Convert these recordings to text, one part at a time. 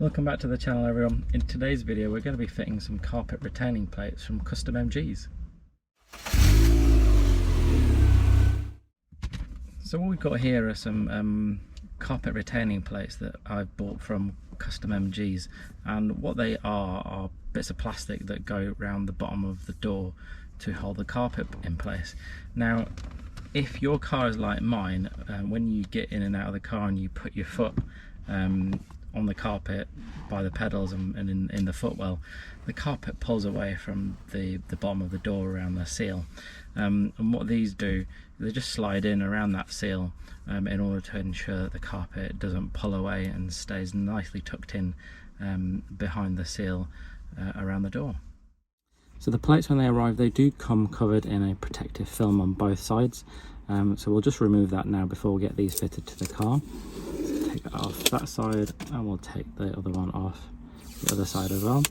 Welcome back to the channel, everyone. In today's video we're going to be fitting some carpet retaining plates from Custom MGs. So what we've got here are some carpet retaining plates that I've bought from Custom MGs, and what they are bits of plastic that go around the bottom of the door to hold the carpet in place. Now if your car is like mine, when you get in and out of the car and you put your foot on the carpet by the pedals and in the footwell, the carpet pulls away from the bottom of the door around the seal, and what these do, they just slide in around that seal in order to ensure that the carpet doesn't pull away and stays nicely tucked in behind the seal around the door. So the plates, when they arrive, they do come covered in a protective film on both sides, so we'll just remove that now before we get these fitted to the car. Take it off that side and we'll take the other one off the other side as well.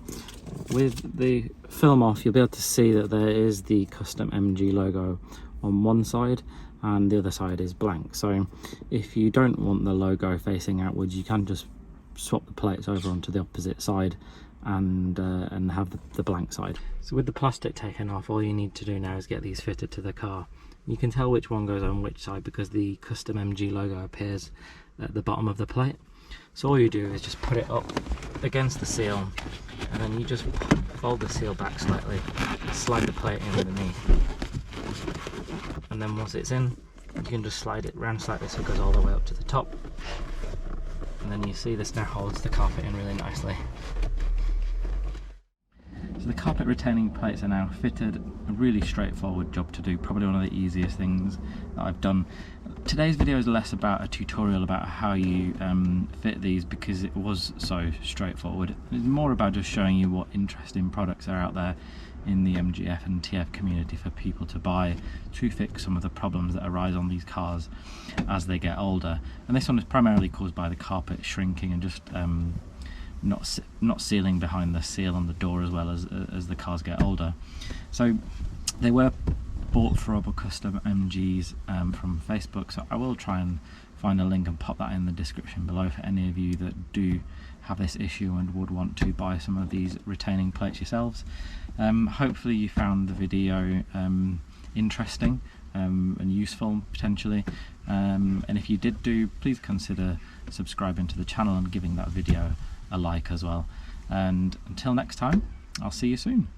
With the film off, you'll be able to see that there is the Custom MG logo on one side and the other side is blank. So if you don't want the logo facing outwards, you can just swap the plates over onto the opposite side and have the blank side. So with the plastic taken off, all you need to do now is get these fitted to the car. You can tell which one goes on which side because the Custom MG logo appears at the bottom of the plate. So all you do is just put it up against the seal, and then you just fold the seal back slightly, slide the plate in underneath, and then once it's in, you can just slide it round slightly so it goes all the way up to the top, and then you see this now holds the carpet in really nicely. So the carpet retaining plates are now fitted. A really straightforward job to do, probably one of the easiest things that I've done. Today's video is less about a tutorial about how you fit these, because it was so straightforward. It's more about just showing you what interesting products are out there in the MGF and TF community for people to buy to fix some of the problems that arise on these cars as they get older. And this one is primarily caused by the carpet shrinking and just not sealing behind the seal on the door as well as the cars get older. So they were bought from Custom MGs from Facebook, so I will try and find a link and pop that in the description below for any of you that do have this issue and would want to buy some of these retaining plates yourselves. Hopefully you found the video interesting and useful potentially, and if you did, please consider subscribing to the channel and giving that video a like as well. And until next time, I'll see you soon.